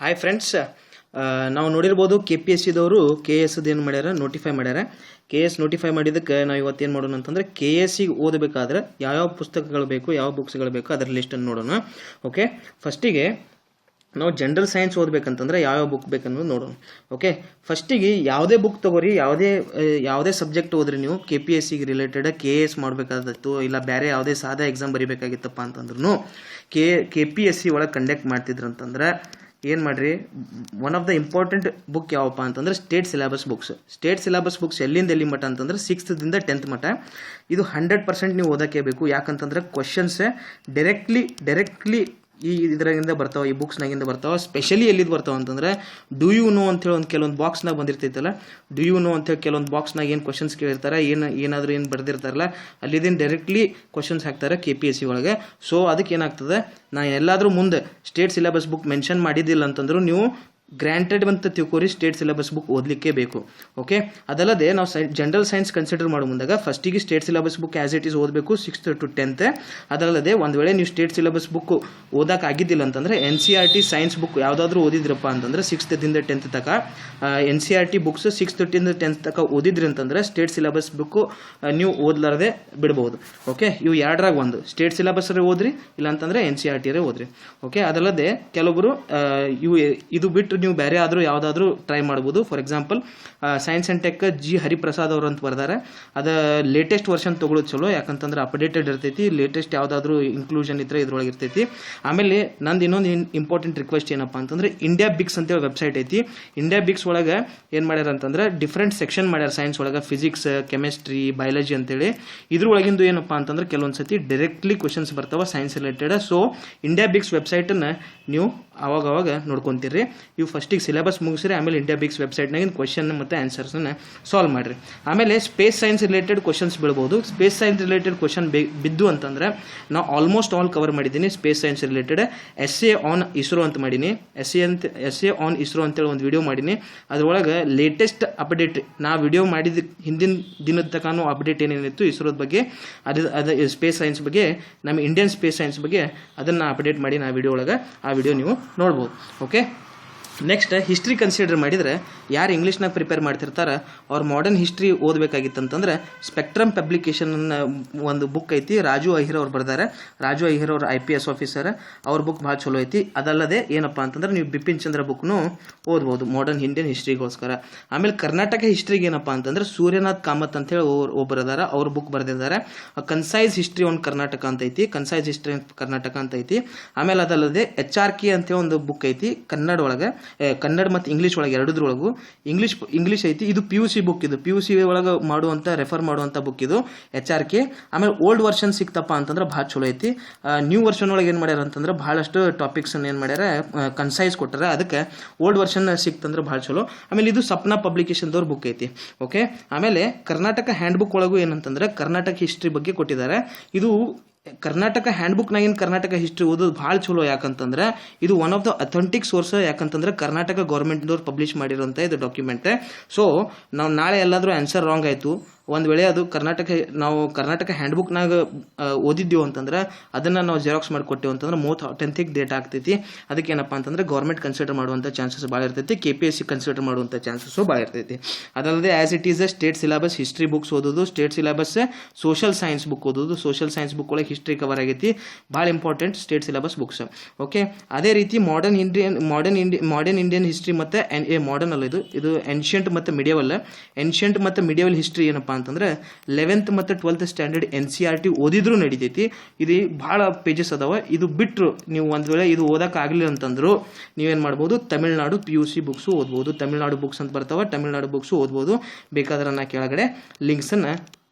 Hi friends, ನಾವು ನೋಡಿರ್ಬೋದು KPSCದವರು KS ಏನು ಮಾಡ್ಯಾರ, ನೋಟಿಫೈ ಮಾಡ್ಯಾರ. KS ನೋಟಿಫೈ ಮಾಡಿದ್ದಕ್ಕೆ ನಾವು ಇವತ್ತೇನು ಮಾಡೋಣ ಅಂತಂದರೆ KSC ಓದಬೇಕಾದ್ರೆ ಯಾವ್ಯಾವ ಪುಸ್ತಕಗಳು ಬೇಕು, ಯಾವ ಬುಕ್ಸ್ಗಳು ಬೇಕು ಅದರ ಲಿಸ್ಟನ್ನು ನೋಡೋಣ. ಓಕೆ, ಫಸ್ಟಿಗೆ ನಾವು ಜನರಲ್ ಸೈನ್ಸ್ ಓದಬೇಕಂತಂದ್ರೆ ಯಾವ್ಯಾವ ಬುಕ್ ಬೇಕನ್ನೋದು ನೋಡೋಣ. ಓಕೆ, ಫಸ್ಟಿಗೆ ಯಾವುದೇ ಬುಕ್ ತಗೋರಿ, ಯಾವುದೇ ಸಬ್ಜೆಕ್ಟ್ ಓದ್ರಿ ನೀವು KPSCಗೆ ರಿಲೇಟೆಡ್ KS ಮಾಡಬೇಕಾದತ್ತು, ಇಲ್ಲ ಬೇರೆ ಯಾವುದೇ ಸಾದಾ ಎಕ್ಸಾಮ್ ಬರೀಬೇಕಾಗಿತ್ತಪ್ಪ ಅಂತಂದ್ರೂ KPSC ಒಳಗೆ ಕಂಡಕ್ಟ್ ಮಾಡ್ತಿದ್ರು ಅಂತಂದ್ರೆ ಏನು ಮಾಡಿರಿ, one of the important book ಯಾವಪ್ಪ ಅಂತಂದ್ರೆ state syllabus books. State syllabus books ಎಲ್ಲಿ ಮಟ್ಟ ಅಂತಂದ್ರೆ 6th ದಿಂದ 10th ಮಟ್ಟ. ಇದು 100% ನೀವು ಓದೋಕ್ಕೆ ಬೇಕು. ಯಾಕಂತಂದ್ರೆ ಕ್ವಶನ್ಸ್ ಡೈರೆಕ್ಟ್ಲಿ ಇದರಾಗಿಂದ ಬರ್ತಾವೆ, ಈ ಬುಕ್ಸ್ನಾಗಿಂದ ಬರ್ತಾವೆ. ಸ್ಪೆಷಲಿ ಎಲ್ಲಿದ್ದು ಬರ್ತಾವೆ ಅಂತಂದ್ರೆ ಡು ಯು ನೋ ಅಂತೇಳಿ ಕೆಲವೊಂದು ಬಾಕ್ಸ್ನಾಗ ಬಂದಿರ್ತೈತಲ್ಲ, ಡು ಯು ನೋ ಅಂತೇಳಿ ಕೆಲವೊಂದು ಬಾಕ್ಸ್ನಾಗ ಏನು ಕ್ವಶನ್ಸ್ ಕೇಳಿರ್ತಾರೆ, ಏನಾದರೂ ಬರ್ದಿರ್ತಾರಲ್ಲ, ಅಲ್ಲಿದ್ದೇನು ಡೈರೆಕ್ಟ್ಲಿ ಕ್ವಶನ್ಸ್ ಹಾಕ್ತಾರೆ KPSC ಒಳಗೆ. ಸೊ ಅದಕ್ಕೆ ಏನಾಗ್ತದೆ, ನಾ ಎಲ್ಲಾದರೂ ಮುಂದೆ ಸ್ಟೇಟ್ ಸಿಲೆಬಸ್ ಬುಕ್ ಮೆನ್ಷನ್ ಮಾಡಿದ್ದಿಲ್ಲ ಅಂತಂದ್ರೂ ನೀವು ಗ್ರಾಂಟೆಡ್ ಅಂತ ತಿಳ್ಕೊರಿ, ಸ್ಟೇಟ್ ಸಿಲೆಬಸ್ ಬುಕ್ ಓದಲಿಕ್ಕೆ ಬೇಕು. ಓಕೆ, ಅದಲ್ಲದೆ ನಾವು ಜನರಲ್ ಸೈನ್ಸ್ ಕನ್ಸಿಡರ್ ಮಾಡೋ ಮುಂದಾಗ ಫಸ್ಟಿಗೆ state syllabus book as it is ಓದಬೇಕು 6th to 10th. ಅದಲ್ಲದೆ ಒಂದು ವೇಳೆ ನೀವು ಸ್ಟೇಟ್ ಸಿಲೆಬಸ್ ಬುಕ್ ಓದಕ್ಕೆ ಆಗಿದ್ದಿಲ್ಲ ಅಂತಂದ್ರೆ NCERT ಸೈನ್ಸ್ ಬುಕ್ ಯಾವುದಾದ್ರೂ ಓದಿದ್ರಪ್ಪ ಅಂತಂದ್ರೆ 6th ದಿಂದ 10th ತನಕ NCERT books 6th to 10th ತನಕ ಓದಿದ್ರಿ ಅಂತಂದ್ರೆ ಸ್ಟೇಟ್ ಸಿಲೆಬಸ್ ಬುಕ್ ನೀವು ಓದ್ಲಾರದೆ ಬಿಡಬಹುದು. ಓಕೆ, ಇವು ಎರಡರಾಗ ಒಂದು ಸ್ಟೇಟ್ ಸಿಲೆಬಸ್ ಓದ್ರಿ, ಇಲ್ಲ ಅಂತಂದ್ರೆ NCERT ಓದ್ರಿ. ಓಕೆ, ಅದಲ್ಲದೆ ಕೆಲವೊಬ್ರು ಇದು ಬಿಟ್ಟು ನೀವು ಬೇರೆ ಆದರೂ ಯಾವುದಾದ್ರೂ ಟ್ರೈ ಮಾಡ್ಬೋದು. For example science and tech G Hariprasad ಅವರು ಅಂತ ಬರ್ದಾರೆ. ಅದು ಲೇಟೆಸ್ಟ್ ವರ್ಷನ್ ತೊಗೊಳೋದು ಚಲೋ, ಯಾಕಂತಂದ್ರೆ ಅಪ್ಡೇಟೆಡ್ ಇರ್ತೈತಿ. ಲೇಟೆಸ್ಟ್ ಯಾವುದಾದ್ರೂ ಇನ್ಕ್ಲೂಷನ್ ಇದ್ರೆ ಇದ್ರೊಳಗೆ ಇರ್ತೈತಿ. ಆಮೇಲೆ ನಂದು ಇನ್ನೊಂದು ಇಂಪಾರ್ಟೆಂಟ್ ರಿಕ್ವೆಸ್ಟ್ ಏನಪ್ಪ ಅಂತಂದ್ರೆ ಇಂಡಿಯಾ ಬಿಕ್ಸ್ ಅಂತೇಳಿ ವೆಬ್ಸೈಟ್ ಐತಿ. ಇಂಡಿಯಾ ಬಿಕ್ಸ್ ಒಳಗೆ ಏನು ಮಾಡ್ಯಾರ ಅಂತಂದ್ರೆ ಡಿಫ್ರೆಂಟ್ ಸೆಕ್ಷನ್ ಮಾಡ್ಯಾರ ಸೈನ್ಸ್ ಒಳಗೆ, ಫಿಸಿಕ್ಸ್, ಕೆಮಿಸ್ಟ್ರಿ, ಬಯಾಲಜಿ ಅಂತೇಳಿ. ಇದ್ರೊಳಗಿಂದು ಏನಪ್ಪ ಅಂತಂದ್ರೆ ಕೆಲವೊಂದು ಸತಿ ಡೈರೆಕ್ಟ್ಲಿ ಕ್ವಶನ್ಸ್ ಬರ್ತಾವ ಸೈನ್ಸ್ ರಿಲೇಟೆಡ್. ಸೊ ಇಂಡಿಯಾ ಬಿಕ್ಸ್ ವೆಬ್ಸೈಟನ್ನು ನೀವು ಅವಾಗ ನೋಡ್ಕೊಂತೀರಿ. ಇವು ಫಸ್ಟಿಗೆ ಸಿಲೆಬಸ್ ಮುಗಿಸ್ರಿ, ಆಮೇಲೆ ಇಂಡಿಯಾ ಬಿಕ್ಸ್ ವೆಬ್ಸೈಟ್ನಾಗಿನ ಕ್ವಶನ್ ಮತ್ತು ಆನ್ಸರ್ಸನ್ನು ಸಾಲ್ವ್ ಮಾಡಿರಿ. ಆಮೇಲೆ ಸ್ಪೇಸ್ ಸೈನ್ಸ್ ರಿಲೇಟೆಡ್ ಕ್ವಶನ್ಸ್ ಬೀಳ್ಬೋದು. ಸ್ಪೇಸ್ ಸೈನ್ಸ್ ರಿಲೇಟೆಡ್ ಕ್ವಶನ್ ಬಿದ್ದು ಅಂತಂದ್ರೆ ನಾವು ಆಲ್ಮೋಸ್ಟ್ ಆಲ್ ಕವರ್ ಮಾಡಿದ್ದೀನಿ. ಸ್ಪೇಸ್ ಸೈನ್ಸ್ ರಿಲೇಟೆಡ್ essay ಆನ್ ಇಸ್ರೋ ಅಂತ ಮಾಡೀನಿ, essay ಆನ್ ಇಸ್ರೋ ಅಂತೇಳಿ ಒಂದು ವಿಡಿಯೋ ಮಾಡೀನಿ. ಅದ್ರೊಳಗೆ ಲೇಟೆಸ್ಟ್ ಅಪ್ಡೇಟ್ ನಾ ವಿಡಿಯೋ ಮಾಡಿದ ಹಿಂದಿನ ದಿನದ ತನಕ ಅಪ್ಡೇಟ್ ಏನೇನಿತ್ತು ಇಸ್ರೋದ ಬಗ್ಗೆ, ಅದು ಸ್ಪೇಸ್ ಸೈನ್ಸ್ ಬಗ್ಗೆ, ನಮ್ಮ ಇಂಡಿಯನ್ ಸ್ಪೇಸ್ ಸೈನ್ಸ್ ಬಗ್ಗೆ ಅದನ್ನು ಅಪ್ಡೇಟ್ ಮಾಡಿ ನಾ ವಿಡಿಯೋ ಒಳಗೆ, ಆ ವಿಡಿಯೋ ನೀವು ನೋಡ್ಬೋದು. ಓಕೆ, ನೆಕ್ಸ್ಟ್ ಹಿಸ್ಟ್ರಿ ಕನ್ಸಿಡರ್ ಮಾಡಿದರೆ ಯಾರು ಇಂಗ್ಲೀಷ್ನಾಗ ಪ್ರಿಪೇರ್ ಮಾಡ್ತಿರ್ತಾರೆ ಅವ್ರು ಮಾಡರ್ನ್ ಹಿಸ್ಟ್ರಿ ಓದಬೇಕಾಗಿತ್ತಂತಂದ್ರೆ ಸ್ಪೆಕ್ಟ್ರಮ್ ಪಬ್ಲಿಕೇಶನ್ ಒಂದು ಬುಕ್ ಐತಿ, ರಾಜು ಅಹಿರ್ ಅವ್ರು ಬರ್ದಾರೆ. ರಾಜು ಅಹಿರ್ ಅವ್ರ IPS ಆಫೀಸರ್, ಅವ್ರ ಬುಕ್ ಭಾಳ ಚಲೋ ಐತಿ. ಅದಲ್ಲದೆ ಏನಪ್ಪ ಅಂತಂದ್ರೆ ನೀವು ಬಿಪಿನ್ ಚಂದ್ರ ಬುಕ್ನು ಓದ್ಬೋದು ಮಾಡರ್ನ್ ಇಂಡಿಯನ್ ಹಿಸ್ಟ್ರಿಗೋಸ್ಕರ. ಆಮೇಲೆ ಕರ್ನಾಟಕ ಹಿಸ್ಟ್ರಿಗೆ ಏನಪ್ಪ ಅಂತಂದ್ರೆ ಸೂರ್ಯನಾಥ್ ಕಾಮತ್ ಅಂತ ಹೇಳಿ ಒಬ್ಬರು ಅದಾರ, ಅವ್ರ ಬುಕ್ ಬರೆದಿದ್ದಾರೆ. ಕನ್ಸೈಸ್ ಹಿಸ್ಟ್ರಿ ಆನ್ ಕರ್ನಾಟಕ ಅಂತ ಐತಿ, ಕನ್ಸೈಸ್ ಹಿಸ್ಟ್ರಿ ಕರ್ನಾಟಕ ಅಂತ ಐತಿ. ಆಮೇಲೆ ಅದಲ್ಲದೆ HRK ಅಂತೇಳಿ ಒಂದು ಬುಕ್ ಐತಿ ಕನ್ನಡ ಒಳಗೆ, ಕನ್ನಡ ಮತ್ತು ಇಂಗ್ಲೀಷ್ ಒಳಗೆ ಎರಡದ್ರೊಳಗೂ. ಇಂಗ್ಲೀಷ್ ಐತಿ. ಇದು PUC ಬುಕ್, ಇದು PUC ಒಳಗೆ ರೆಫರ್ ಮಾಡುವಂಥ ಬುಕ್ ಇದು HRK. ಆಮೇಲೆ ಓಲ್ಡ್ ವರ್ಷನ್ ಸಿಕ್ತಪ್ಪ ಅಂತಂದ್ರೆ ಭಾಳ ಚಲೋ ಐತಿ. ನ್ಯೂ ವರ್ಷನ್ ಒಳಗೆ ಏನು ಮಾಡ್ಯಾರ ಅಂತಂದ್ರೆ ಬಹಳಷ್ಟು ಟಾಪಿಕ್ಸ್ ಏನು ಮಾಡ್ಯಾರ ಕನ್ಸೈಸ್ ಕೊಟ್ಟಾರ, ಅದಕ್ಕೆ ಓಲ್ಡ್ ವರ್ಷನ್ ಸಿಕ್ತಂದ್ರೆ ಭಾಳ ಚಲೋ. ಆಮೇಲೆ ಇದು ಸಪ್ನಾ ಪಬ್ಲಿಕೇಶನ್ದವ್ರ ಬುಕ್ ಐತಿ. ಓಕೆ, ಆಮೇಲೆ ಕರ್ನಾಟಕ ಹ್ಯಾಂಡ್ ಬುಕ್ ಒಳಗೂ ಏನಂತಂದ್ರೆ ಕರ್ನಾಟಕ ಹಿಸ್ಟ್ರಿ ಬಗ್ಗೆ ಕೊಟ್ಟಿದ್ದಾರೆ. ಇದು ಕರ್ನಾಟಕ ಹ್ಯಾಂಡ್ ಬುಕ್ನಾಗಿನ ಕರ್ನಾಟಕ ಹಿಸ್ಟ್ರಿ ಓದೋದು ಭಾಳ ಚಲೋ. ಯಾಕಂತಂದ್ರೆ ಇದು one of the authentic source, ಯಾಕಂತಂದ್ರೆ ಕರ್ನಾಟಕ ಗೌರ್ಮೆಂಟ್ದವ್ರು ಪಬ್ಲಿಷ್ ಮಾಡಿರೋಂಥ ಇದು ಡಾಕ್ಯುಮೆಂಟ್. ಸೊ ನಾವು ನಾಳೆ ಎಲ್ಲಾದರೂ ಆನ್ಸರ್ ರಾಂಗ್ ಆಯಿತು, ಒಂದು ವೇಳೆ ಅದು ನಾವು ಕರ್ನಾಟಕ ಹ್ಯಾಂಡ್ ಬುಕ್ನಾಗ ಓದಿದ್ದೀವಿ ಅಂತಂದ್ರೆ ಅದನ್ನು ನಾವು ಜೆರಾಕ್ಸ್ ಮಾಡಿಕೊಟ್ಟೆವು ಅಂತಂದ್ರೆ ಮೋಸ್ಟ್ ಅಥೆಂಟಿಕ್ ಡೇಟಾ ಆಗ್ತೈತಿ. ಅದಕ್ಕೆ ಏನಪ್ಪ ಅಂತಂದ್ರೆ ಗೌರ್ಮೆಂಟ್ ಕನ್ಸಿಡರ್ ಮಾಡುವಂಥ ಚಾನ್ಸಸ್ ಭಾಳ ಇರ್ತೈತಿ, KPSC ಕನ್ಸಿಡರ್ ಮಾಡುವಂಥ ಚಾನ್ಸಸ್ಸು ಭಾಳ ಇರ್ತೈತಿ. ಅದಲ್ಲದೆ as it is state syllabus history books ಓದೋದು, state syllabus social science book ಓದೋದು. ಸೋಷಿಯಲ್ ಸೈನ್ಸ್ ಬುಕ್ ಒಳಗೆ ಹಿಸ್ಟ್ರಿ ಕವರ್ ಆಗೈತಿ, ಭಾಳ important state syllabus books. Okay, ಅದೇ ರೀತಿ ಮಾಡರ್ನ್ ಇಂಡಿಯನ್ ಹಿಸ್ಟ್ರಿ ಮತ್ತು ಮಾಡರ್ನ್ ಅಲ್ಲ, ಇದು ಏನ್ಷಿಯಂಟ್ ಮತ್ತು ಮಿಡಿಯವಲ್ ಹಿಸ್ಟ್ರಿ ಏನಪ್ಪ ಅಂತಂದ್ರೆ 11th ಮತ್ತು 12th ಸ್ಟ್ಯಾಂಡರ್ಡ್ NCERT ಓದಿದ್ರೂ ನಡೀತೈತಿ. ಇದು ಭಾಳ ಪೇಜಸ್ ಅದಾವ. ಇದು ಬಿಟ್ಟರು ನೀವು ಒಂದು ವೇಳೆ ಇದು ಓದಕ್ಕೆ ಆಗಲಿಲ್ಲ ಅಂತಂದ್ರು ನೀವೇನು ಮಾಡ್ಬೋದು, ತಮಿಳ್ನಾಡು PUC ಬುಕ್ಸು ಓದ್ಬೋದು. ತಮಿಳ್ನಾಡು ಬುಕ್ಸ್ ಅಂತ ಬರ್ತಾವ, ತಮಿಳ್ನಾಡು ಬುಕ್ಸು ಓದ್ಬೋದು. ಬೇಕಾದ್ರೆ ನಾ ಕೆಳಗಡೆ ಲಿಂಕ್ಸನ್ನು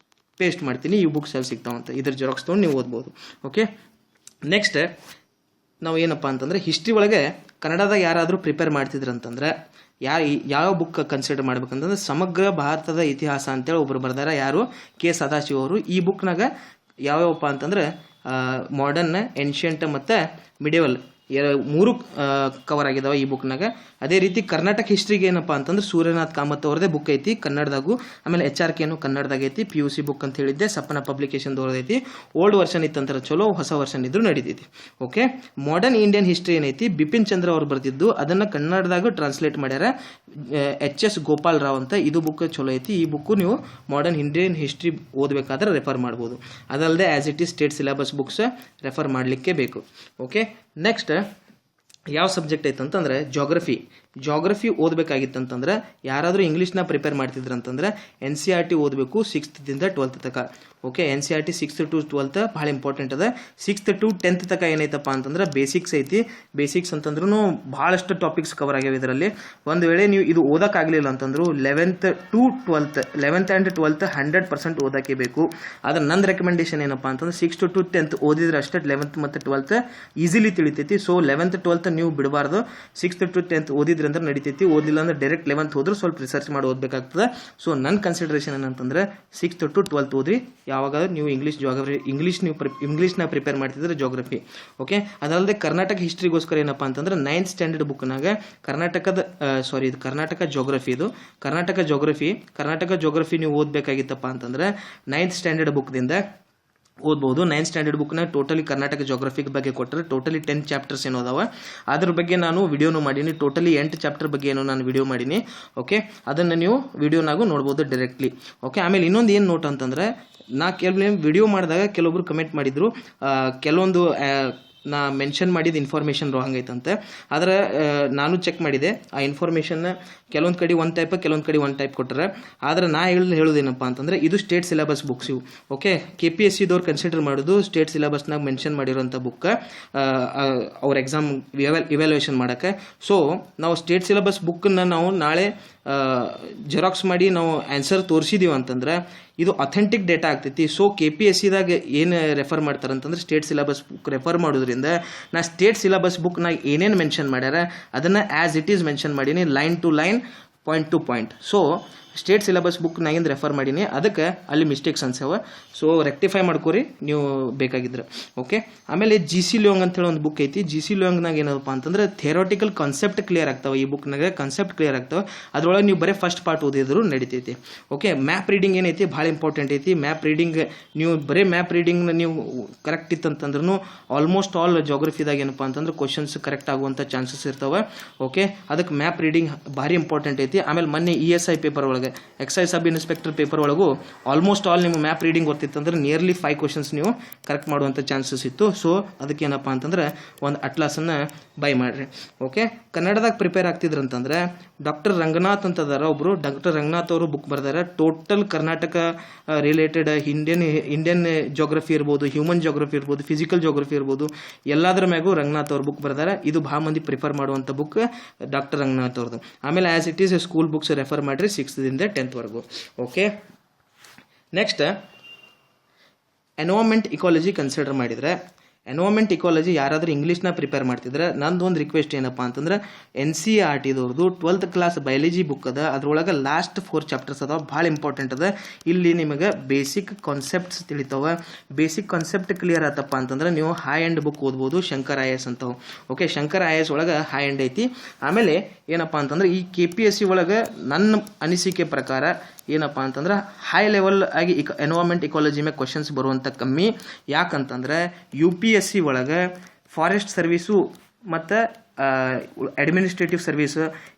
ಪೇಸ್ಟ್ ಮಾಡ್ತೀನಿ, ಈ ಬುಕ್ಸ್ ಎಲ್ಲಿ ಸಿಗ್ತಾವಂತ, ಇದ್ರ ಜೆರಾಕ್ಸ್ ತೊಗೊಂಡು ನೀವು ಓದ್ಬೋದು. ಓಕೆ, ನೆಕ್ಸ್ಟ್ ನಾವು ಏನಪ್ಪ ಅಂತಂದ್ರೆ ಹಿಸ್ಟ್ರಿ ಒಳಗೆ ಕನ್ನಡದಾಗ ಯಾರಾದರೂ ಪ್ರಿಪೇರ್ ಮಾಡ್ತಿದ್ರಂತಂದ್ರೆ ಯಾವ ಬುಕ್ ಕನ್ಸಿಡರ್ ಮಾಡ್ಬೇಕಂತಂದ್ರೆ ಸಮಗ್ರ ಭಾರತದ ಇತಿಹಾಸ ಅಂತೇಳಿ ಒಬ್ರು ಬರ್ದಾರ, ಯಾರು K ಸದಾಶಿವ ಅವರು. ಈ ಬುಕ್ನಾಗ ಯಾವ್ಯಾವಪ್ಪ ಅಂತಂದ್ರೆ ಮಾಡರ್ನ್, ಏನ್ಷಿಯಂಟ್ ಮತ್ತು ಮಿಡಿಯವಲ್ ಮೂರು ಕವರ್ ಆಗಿದಾವೆ ಈ ಬುಕ್ನಾಗ. ಅದೇ ರೀತಿ ಕರ್ನಾಟಕ ಹಿಸ್ಟ್ರಿಗೆ ಏನಪ್ಪ ಅಂತಂದ್ರೆ ಸೂರ್ಯನಾಥ್ ಕಾಮತ್ ಅವ್ರದೇ ಬುಕ್ ಐತಿ ಕನ್ನಡದಾಗೂ. ಆಮೇಲೆ HRK ಕನ್ನಡದಾಗ ಐತಿ, PUC ಬುಕ್ ಅಂತ ಹೇಳಿದ್ದೆ, ಸಪನ ಪಬ್ಲಿಕೇಶನ್ ಐತಿ. ಓಲ್ಡ್ ವರ್ಷನ್ ಇತ್ತಂದ್ರೆ ಚಲೋ, ಹೊಸ ವರ್ಷನ್ ಇದ್ರು ನಡೀತೈತಿ. ಓಕೆ, ಮಾಡರ್ನ್ ಇಂಡಿಯನ್ ಹಿಸ್ಟ್ರಿ ಏನೈತಿ ಬಿಪಿನ್ ಚಂದ್ರ ಅವ್ರು ಬರ್ತಿದ್ದು, ಅದನ್ನ ಕನ್ನಡದಾಗ ಟ್ರಾನ್ಸ್ಲೇಟ್ ಮಾಡ್ಯಾರ HS ಗೋಪಾಲ್ ರಾವ್ ಅಂತ. ಇದು ಬುಕ್ ಚಲೋ ಐತಿ. ಈ ಬುಕ್ ನೀವು ಮಾಡರ್ನ್ ಇಂಡಿಯನ್ ಹಿಸ್ಟ್ರಿ ಓದಬೇಕಾದ್ರೆ ರೆಫರ್ ಮಾಡ್ಬೋದು. ಅದಲ್ಲದೆ as it is state syllabus books refer ಮಾಡಲಿಕ್ಕೆ ಬೇಕು. ಓಕೆ, ನೆಕ್ಸ್ಟ್ ಯಾವ ಸಬ್ಜೆಕ್ಟ್ ಐತಂತಂದ್ರೆ ಜಾಗ್ರಫಿ ಓದಬೇಕಾಗಿತ್ತಂತಂದ್ರೆ ಯಾರಾದರೂ ಇಂಗ್ಲೀಷ್ನ ಪ್ರಿಪೇರ್ ಮಾಡ್ತಿದ್ರಂತಂದ್ರೆ NCERT ಓದಬೇಕು 6th ದಿಂದ 12th ತನಕ. Okay, NCERT 6th to 12th ಭಾಳ ಇಂಪಾರ್ಟೆಂಟ್ ಅದ. 6th to 10th ತನಕ ಏನೈತಪ್ಪ ಅಂತಂದ್ರೆ ಬೇಸಿಕ್ಸ್ ಐತಿ. ಬೇಸಿಕ್ಸ್ ಅಂತಂದ್ರೂ ಭಾಳಷ್ಟು ಟಾಪಿಕ್ಸ್ ಕವರ್ ಆಗ್ಯಾವ ಇದರಲ್ಲಿ. ಒಂದು ವೇಳೆ ನೀವು ಇದು ಓದಕ್ಕಾಗಲಿಲ್ಲ ಅಂತಂದ್ರು 11th to 12th 11th and 12th 100% ಓದಕ್ಕೆ ಬೇಕು. ಆದ್ರೆ ನನ್ನ ರೆಕಮೆಂಡೇಶನ್ ಏನಪ್ಪ ಅಂತಂದ್ರೆ 6th to 10th ಓದಿದ್ರೆ ಅಷ್ಟೇ 11th ಮತ್ತು 12th easily ತಿಳಿತೈತಿ. So 11th 12th ನೀವು ಬಿಡಬಾರ್ದು. 6th to 10th ಓದಿದ್ರೆ ಅಂದ್ರೆ ನಡೀತೈತಿ. ಓದಿಲ್ಲ ಅಂದ್ರೆ ಡೈರೆಕ್ಟ್ 11th ಹೋದ್ರೆ ಸ್ವಲ್ಪ ರಿಸರ್ಚ್ ಮಾಡಿ ಓದಬೇಕಾಗ್ತದೆ. ಸೊ ನನ್ನ ಕನ್ಸಿಡರೇಷನ್ ಏನಂತಂದ್ರೆ 6th to 12th ಓದ್ರಿ. ಯಾವಾಗಾದ್ರೂ ನೀವು ಇಂಗ್ಲೀಷ್ನ ಪ್ರಿಪೇರ್ ಮಾಡ್ತಿದ್ರೆ ಜಾಗ್ರಫಿ. ಓಕೆ, ಅದಲ್ಲದೆ ಕರ್ನಾಟಕ ಹಿಸ್ಟ್ರಿಗೋಸ್ಕರ ಏನಪ್ಪಾ ಅಂತಂದ್ರೆ 9th ಸ್ಟ್ಯಾಂಡರ್ಡ್ ಬುಕ್ನಾಗ ಕರ್ನಾಟಕ ಜೋಗ್ರಫಿ ನೀವು ಓದಬೇಕಾಗಿತ್ತಪ್ಪ ಅಂತಂದ್ರೆ 9th ಸ್ಟ್ಯಾಂಡರ್ಡ್ ಬುಕ್ದಿಂದ ಓದ್ಬೋದು. 9th ಸ್ಟ್ಯಾಂಡರ್ಡ್ ಬುಕ್ನ ಟೋಟಲಿ ಕರ್ನಾಟಕ ಜೋಗ್ರಫಿ ಬಗ್ಗೆ ಕೊಟ್ಟರೆ ಟೋಟಲಿ 10 ಚಾಪ್ಟರ್ಸ್ ಏನೋ ಅದಾವ. ಅದ್ರ ಬಗ್ಗೆ ನಾನು ವಿಡಿಯೋನು ಮಾಡೀನಿ. ಟೋಟಲಿ 8 ಚಾಪ್ಟರ್ ಬಗ್ಗೆ ಏನೋ ನಾನು ವಿಡಿಯೋ ಮಾಡೀನಿ. ಓಕೆ, ಅದನ್ನು ನೀವು ವಿಡಿಯೋನಾಗೂ ನೋಡ್ಬೋದು ಡೈರೆಕ್ಟ್ಲಿ. ಓಕೆ, ಆಮೇಲೆ ಇನ್ನೊಂದು ಏನು ನೋಟ್ ಅಂತಂದ್ರೆ ನಾ ವಿಡಿಯೋ ಮಾಡಿದಾಗ ಕೆಲವೊಬ್ರು ಕಮೆಂಟ್ ಮಾಡಿದ್ರು ಕೆಲವೊಂದು ನಾ ಮೆನ್ಷನ್ ಮಾಡಿದ ಇನ್ಫಾರ್ಮೇಷನ್ ರಾಂಗ್ ಐತಂತೆ. ಆದರೆ ನಾನು ಚೆಕ್ ಮಾಡಿದೆ ಆ ಇನ್ಫಾರ್ಮೇಷನ್ನ ಕೆಲವೊಂದು ಕಡೆ ಒಂದು ಟೈಪ್ ಕೆಲವೊಂದು ಕಡೆ ಒಂದು ಟೈಪ್ ಕೊಟ್ಟರೆ. ಆದರೆ ನಾ ಹೇಳೋದೇನಪ್ಪ ಅಂತಂದರೆ ಇದು ಸ್ಟೇಟ್ ಸಿಲೆಬಸ್ ಬುಕ್ಸ್ ಇವು. ಓಕೆ, KPSCದವ್ರು ಕನ್ಸಿಡರ್ ಮಾಡೋದು ಸ್ಟೇಟ್ ಸಿಲೆಬಸ್ನಾಗ ಮೆನ್ಷನ್ ಮಾಡಿರೋಂಥ ಬುಕ್ ಅವ್ರ ಎಕ್ಸಾಮ್ ಇವ್ಯಾಲ್ಯೂಯೇಷನ್ ಮಾಡೋಕ್ಕೆ. ಸೊ ನಾವು ಸ್ಟೇಟ್ ಸಿಲೆಬಸ್ ಬುಕ್ಕನ್ನು ನಾವು ನಾಳೆ ಜೆರಾಕ್ಸ್ ಮಾಡಿ ನಾವು ಆನ್ಸರ್ ತೋರಿಸಿದೀವಿ ಅಂತಂದ್ರೆ ಇದು ಅಥೆಂಟಿಕ್ ಡೇಟಾ ಆಗ್ತೈತಿ. ಸೊ KPSCದಾಗ ಏನು ರೆಫರ್ ಮಾಡ್ತಾರಂತಂದ್ರೆ ಸ್ಟೇಟ್ ಸಿಲೆಬಸ್ ಬುಕ್ ರೆಫರ್ ಮಾಡೋದ್ರಿಂದ ನಾ ಸ್ಟೇಟ್ ಸಿಲೆಬಸ್ ಬುಕ್ನಾಗ ಏನೇನು ಮೆನ್ಷನ್ ಮಾಡ್ಯಾರ ಅದನ್ನು ಆ್ಯಸ್ ಇಟ್ ಈಸ್ ಮೆನ್ಷನ್ ಮಾಡೀನಿ, line to line, point to point. So state syllabus book ನಾಗಿಂದ ರೆಫರ್ ಮಾಡೀನಿ, ಅದಕ್ಕೆ ಅಲ್ಲಿ ಮಿಸ್ಟೇಕ್ಸ್ ಅನ್ಸ್ಯಾವ. ಸೊ ರೆಕ್ಟಿಫೈ ಮಾಡ್ಕೋರಿ ನೀವು ಬೇಕಾಗಿದ್ರೆ. ಓಕೆ, ಆಮೇಲೆ GC ಲಿಯೋಂಗ್ ಅಂತೇಳಿ ಒಂದು ಬುಕ್ ಐತಿ. GC ಲಿಯೋಂಗ್ನಾಗ ಏನಪ್ಪ ಅಂತಂದ್ರೆ ಥಿಯರಾಟಿಕಲ್ ಕಾನ್ಸೆಪ್ಟ್ ಕ್ಲಿಯರ್ ಆಗ್ತಾವೆ. ಈ ಬುಕ್ನಾಗ ಕಾನ್ಸೆಪ್ಟ್ ಕ್ಲಿಯರ್ ಆಗ್ತಾವೆ. ಅದ್ರೊಳಗೆ ನೀವು ಬರೀ ಫಸ್ಟ್ ಪಾರ್ಟ್ ಓದಿದ್ರು ನಡೀತೈತಿ. ಓಕೆ, ಮ್ಯಾಪ್ ರೀಡಿಂಗ್ ಏನೈತಿ ಭಾಳ ಇಂಪಾರ್ಟೆಂಟ್ ಐತಿ. ಮ್ಯಾಪ್ ರೀಡಿಂಗ್ ನೀವು ಬರೀ ಮ್ಯಾಪ್ ರೀಡಿಂಗ್ನ ನೀವು ಕರೆಕ್ಟ್ ಇತ್ತಂತಂದ್ರೂ ಆಲ್ಮೋಸ್ಟ್ ಆಲ್ ಜಾಗ್ರಫಿದಾಗ ಏನಪ್ಪ ಅಂತಂದ್ರೆ ಕ್ವಶನ್ಸ್ ಕರೆಕ್ಟ್ ಆಗುವಂಥ ಚಾನ್ಸಸ್ ಇರ್ತಾವೆ. ಓಕೆ, ಅದಕ್ಕೆ ಮ್ಯಾಪ್ ರೀಡಿಂಗ್ ಭಾರಿ ಇಂಪಾರ್ಟೆಂಟ್ ಐತಿ. ಆಮೇಲೆ ಮೊನ್ನೆ ESI ಪೇಪರ್ ಒಳಗೆ ಎಕ್ಸೈಸ್ ಸಬ್ ಇನ್ಸ್ಪೆಕ್ಟರ್ ಪೇಪರ್ ಒಳಗೂ ಆಲ್ಮೋಸ್ಟ್ ಆಲ್ ನಿಮ್ಮ ಮ್ಯಾಪ್ ರೀಡಿಂಗ್ ಗೊತ್ತಿತ್ತಂದ್ರೆ ನಿಯರ್ಲಿ 5 ಕ್ವಶನ್ಸ್ ನೀವು ಕರೆಕ್ಟ್ ಮಾಡುವಂಥ ಚಾನ್ಸಸ್ ಇತ್ತು. ಸೊ ಅದಕ್ಕೆ ಏನಪ್ಪ ಅಂತಂದ್ರೆ ಒಂದು ಅಟ್ಲಾಸನ್ನು ಬೈ ಮಾಡಿರಿ. ಓಕೆ, ಕನ್ನಡದಾಗ ಪ್ರಿಪೇರ್ ಆಗ್ತಿದ್ರಂತಂದ್ರೆ ಡಾಕ್ಟರ್ ರಂಗನಾಥ್ ಅಂತದಾರ ಒಬ್ಬರು. ಡಾಕ್ಟರ್ ರಂಗನಾಥ್ ಅವರು book ಬರ್ದಾರೆ. Total Karnataka related Indian geography ಇರ್ಬೋದು, ಹ್ಯೂಮನ್ ಜೋಗ್ರಫಿ ಇರ್ಬೋದು, ಫಿಸಿಕಲ್ ಜೋಗ್ರಫಿ ಇರ್ಬೋದು, ಎಲ್ಲದರ ಮ್ಯಾಗೂ ರಂಗನಾಥ್ ಅವ್ರ ಬುಕ್ ಬರ್ದಾರೆ. ಇದು ಭಾಳ ಮಂದಿ ಪ್ರಿಫರ್ ಮಾಡುವಂಥ ಬುಕ್ ಡಾಕ್ಟರ್ ರಂಗನಾಥ್ ಅವ್ರದ್ದು. ಆಮೇಲೆ as it is school books refer ಮಾಡಿರಿ 6th ದಿಂದ 10th ವರೆಗೂ. Okay, next environment ecology consider ಮಾಡಿದರೆ ಎನ್ವೈರನ್ಮೆಂಟ್ ಇಕಾಲಜಿ ಯಾರಾದರೂ ಇಂಗ್ಲೀಷ್ನ ಪ್ರಿಪೇರ್ ಮಾಡ್ತಿದ್ರೆ ನಂದು ಒಂದು ರಿಕ್ವೆಸ್ಟ್ ಏನಪ್ಪ ಅಂತಂದ್ರೆ NCERTದವ್ರದ್ದು 12th ಕ್ಲಾಸ್ ಬಯಾಲಜಿ ಬುಕ್ ಅದ. ಅದ್ರೊಳಗೆ ಲಾಸ್ಟ್ 4 ಚಾಪ್ಟರ್ಸ್ ಅದಾವ, ಭಾಳ ಇಂಪಾರ್ಟೆಂಟ್ ಅದ. ಇಲ್ಲಿ ನಿಮಗೆ ಬೇಸಿಕ್ ಕಾನ್ಸೆಪ್ಟ್ಸ್ ತಿಳಿತಾವ. ಬೇಸಿಕ್ ಕಾನ್ಸೆಪ್ಟ್ ಕ್ಲಿಯರ್ ಆತಪ್ಪ ಅಂತಂದ್ರೆ ನೀವು ಹೈ ಎಂಡ್ ಬುಕ್ ಓದ್ಬೋದು, ಶಂಕರ್ IAS ಅಂತವು. ಓಕೆ, ಶಂಕರ್ IAS ಒಳಗೆ ಹೈ ಎಂಡ್ ಐತಿ. ಆಮೇಲೆ ಏನಪ್ಪ ಅಂತಂದ್ರೆ ಈ KPSC ಒಳಗೆ ನನ್ನ ಅನಿಸಿಕೆ ಪ್ರಕಾರ ಏನಪ್ಪ ಅಂತಂದ್ರೆ ಹೈ ಲೆವೆಲ್ ಆಗಿ ಎನ್ವೈರನ್ಮೆಂಟ್ ಇಕಾಲಜಿ ಮೇಲೆ ಕ್ವಶನ್ಸ್ ಬರುವಂಥ ಕಮ್ಮಿ. ಯಾಕಂತಂದ್ರೆ UPSC ಒಳಗೆ ಫಾರೆಸ್ಟ್ ಸರ್ವೀಸು ಮತ್ತು ಅಡ್ಮಿನಿಸ್ಟ್ರೇಟಿವ್ ಸರ್ವಿಸ್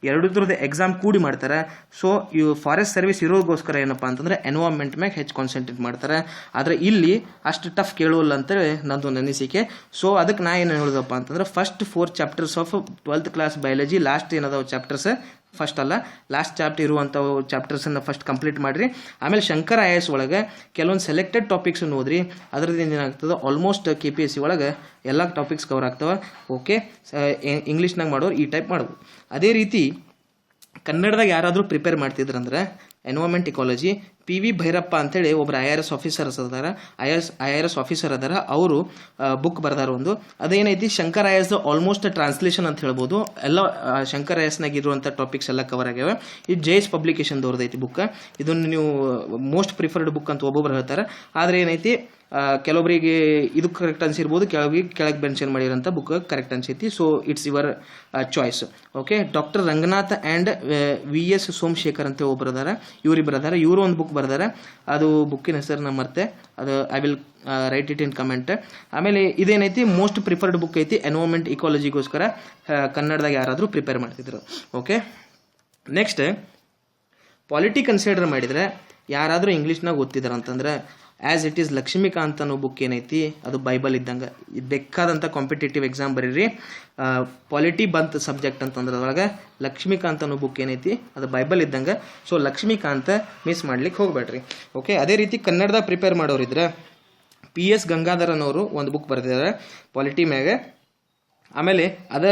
ಎರಡರದ್ದು ಎಕ್ಸಾಮ್ ಕೂಡಿ ಮಾಡ್ತಾರೆ. ಸೊ ಇವು ಫಾರೆಸ್ಟ್ ಸರ್ವಿಸ್ ಇರೋಗೋಸ್ಕರ ಏನಪ್ಪ ಅಂತಂದ್ರೆ ಎನ್ವೈರನ್ಮೆಂಟ್ ಮ್ಯಾಗ ಹೆಚ್ಚು ಕಾನ್ಸಂಟ್ರೇಟ್ ಮಾಡ್ತಾರೆ. ಆದರೆ ಇಲ್ಲಿ ಅಷ್ಟು ಟಫ್ ಕೇಳೋಲ್ಲ ಅಂತೇಳಿ ನಂದೊಂದು ಅನಿಸಿಕೆ. ಸೊ ಅದಕ್ಕೆ ನಾ ಏನು ಹೇಳೋದಪ್ಪ ಅಂತಂದ್ರೆ first 4 chapters of 12th class biology last ಏನದಾವ ಚಾಪ್ಟರ್ಸ್, ಫಸ್ಟ್ ಅಲ್ಲ ಲಾಸ್ಟ್ ಚಾಪ್ಟರ್ ಇರುವಂಥ ಚಾಪ್ಟರ್ಸನ್ನು ಫಸ್ಟ್ ಕಂಪ್ಲೀಟ್ ಮಾಡಿರಿ. ಆಮೇಲೆ ಶಂಕರ್ IAS ಒಳಗೆ ಕೆಲವೊಂದು ಸೆಲೆಕ್ಟೆಡ್ ಟಾಪಿಕ್ಸನ್ನು ಓದ್ರಿ. ಅದರದಿಂದ ಏನಾಗ್ತದೆ ಆಲ್ಮೋಸ್ಟ್ KPSC ಒಳಗೆ ಎಲ್ಲ ಟಾಪಿಕ್ಸ್ ಕವರ್ ಆಗ್ತವೆ. ಓಕೆ, ಇಂಗ್ಲೀಷ್ನಾಗ ಮಾಡೋರು ಈ ಟೈಪ್ ಮಾಡ್ಬೋದು. ಅದೇ ರೀತಿ ಕನ್ನಡದಾಗ ಯಾರಾದರೂ ಪ್ರಿಪೇರ್ ಮಾಡ್ತಿದ್ರಂದ್ರೆ ಎನ್ವೈರನ್ಮೆಂಟ್ ಇಕಾಲಜಿ PV ಭೈರಪ್ಪ ಅಂತೇಳಿ ಒಬ್ಬರು IRS ಆಫೀಸರ್ಸ್ ಅದಾರ, IRS ಆಫೀಸರ್ ಅದಾರ. ಅವರು ಬುಕ್ ಬರ್ದಾರ ಒಂದು. ಅದೇನೈತಿ ಶಂಕರ್ IAS ಆಲ್ಮೋಸ್ಟ್ ಟ್ರಾನ್ಸ್ಲೇಷನ್ ಅಂತ ಹೇಳ್ಬೋದು. ಎಲ್ಲ ಶಂಕರ್ IASನಾಗ ಇರುವಂಥ ಟಾಪಿಕ್ಸ್ ಎಲ್ಲ ಕವರ್ ಆಗ್ಯಾವೆ. ಇದು JS ಪಬ್ಲಿಕೇಶನ್ದವ್ರದ್ದು ಐತಿ ಬುಕ್. ಇದನ್ನು ನೀವು ಮೋಸ್ಟ್ ಪ್ರಿಫರ್ಡ್ ಬುಕ್ ಅಂತ ಒಬ್ಬೊಬ್ರು ಹೇಳ್ತಾರೆ. ಆದರೆ ಏನೈತಿ ಕೆಲವೊಬ್ಬರಿಗೆ ಇದು ಕರೆಕ್ಟ್ ಅನ್ಸಿರ್ಬೋದು, ಕೆಲವರಿಗೆ ಕೆಳಗೆ ಮೆನ್ಷನ್ ಮಾಡಿರೋಂಥ ಬುಕ್ ಕರೆಕ್ಟ್ ಅನ್ಸೈತಿ. So it's your choice. Okay, doctor Ranganath and VS Somashekar ಅಂತ ಒಬ್ಬರು ಅದಾರ, ಇವರಿಬ್ಬರು ಅದಾರ. ಇವರು ಒಂದು ಬುಕ್ ಬರ್ದಾರೆ, ಅದು ಬುಕ್ಕಿನ ಹೆಸರು ನಾನು ಮರ್ತೆ, ಅದು I will write it in comment. ಆಮೇಲೆ ಇದೇನೈತಿ ಮೋಸ್ಟ್ ಪ್ರಿಫರ್ಡ್ ಬುಕ್ ಐತಿ ಎನ್ವೈರನ್ಮೆಂಟ್ ಇಕಾಲಜಿಗೋಸ್ಕರ ಕನ್ನಡದಾಗ ಯಾರಾದರೂ ಪ್ರಿಪೇರ್ ಮಾಡ್ತಿದ್ರು. ಓಕೆ, ನೆಕ್ಸ್ಟ್ ಪಾಲಿಟಿ ಕನ್ಸಿಡರ್ ಮಾಡಿದರೆ ಯಾರಾದರೂ ಇಂಗ್ಲೀಷ್ನಾಗ ಓದ್ತಿದ್ದಾರೆ ಅಂತಂದ್ರೆ ಆ್ಯಸ್ ಇಟ್ ಈಸ್ ಲಕ್ಷ್ಮೀಕಾಂತ್ ಅನ್ನೋ ಬುಕ್ ಏನೈತಿ ಅದು ಬೈಬಲ್ ಇದ್ದಂಗೆ. ಇದು ಬೇಕಾದಂಥ ಕಾಂಪಿಟೇಟಿವ್ ಎಕ್ಸಾಮ್ ಬರೀರಿ, ಪಾಲಿಟಿ ಬಂತ್ ಸಬ್ಜೆಕ್ಟ್ ಅಂತಂದ್ರೆ ಅದ್ರೊಳಗೆ ಲಕ್ಷ್ಮೀಕಾಂತ್ ಅನ್ನೋ ಬುಕ್ ಏನೈತಿ ಅದು ಬೈಬಲ್ ಇದ್ದಂಗೆ. ಸೊ ಲಕ್ಷ್ಮೀಕಾಂತ್ ಮಿಸ್ ಮಾಡ್ಲಿಕ್ಕೆ ಹೋಗ್ಬೇಡ್ರಿ. ಓಕೆ, ಅದೇ ರೀತಿ ಕನ್ನಡದಾಗ ಪ್ರಿಪೇರ್ ಮಾಡೋರಿದ್ರೆ PS ಗಂಗಾಧರನ್ ಅವರು ಒಂದು ಬುಕ್ ಬರೆದಿದ್ದಾರೆ ಪಾಲಿಟಿ ಮ್ಯಾಗೆ. ಆಮೇಲೆ ಅದ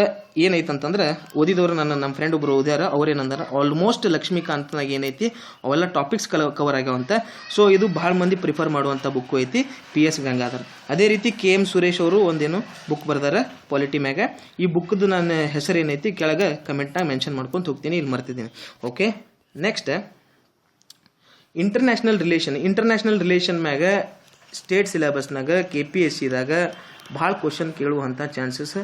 ಏನೈತಂತಂದ್ರೆ ಓದಿದವರು ನಮ್ಮ ಫ್ರೆಂಡ್ ಒಬ್ರು ಓದ್ಯಾರ, ಅವ್ರೇನಂದಾರ ಆಲ್ಮೋಸ್ಟ್ ಲಕ್ಷ್ಮೀಕಾಂತ್ನಾಗ ಏನೈತಿ ಅವೆಲ್ಲ ಟಾಪಿಕ್ಸ್ ಕವರ್ ಆಗ್ಯಾವಂತ. ಸೊ ಇದು ಭಾಳ ಮಂದಿ ಪ್ರಿಫರ್ ಮಾಡುವಂಥ ಬುಕ್ ಐತಿ PS ಗಂಗಾಧರ್. ಅದೇ ರೀತಿ KM ಸುರೇಶ್ ಅವರು ಒಂದೇನು ಬುಕ್ ಬರ್ದಾರ ಪಾಲಿಟಿ ಮ್ಯಾಗ. ಈ ಬುಕ್ದು ನನ್ನ ಹೆಸರು ಏನೈತಿ ಕೆಳಗೆ ಕಮೆಂಟ್ನಾಗ ಮೆನ್ಷನ್ ಮಾಡ್ಕೊಂಡು ಹೋಗ್ತೀನಿ, ಇಲ್ಲಿ ಮರ್ತಿದ್ದೀನಿ. ಓಕೆ, ನೆಕ್ಸ್ಟ್ ಇಂಟರ್ನ್ಯಾಷನಲ್ ರಿಲೇಷನ್ ಮ್ಯಾಗ ಸ್ಟೇಟ್ ಸಿಲೆಬಸ್ನಾಗ KPSCದಾಗ ಭಾಳ ಕ್ವಶನ್ ಕೇಳುವಂಥ ಚಾನ್ಸಸ್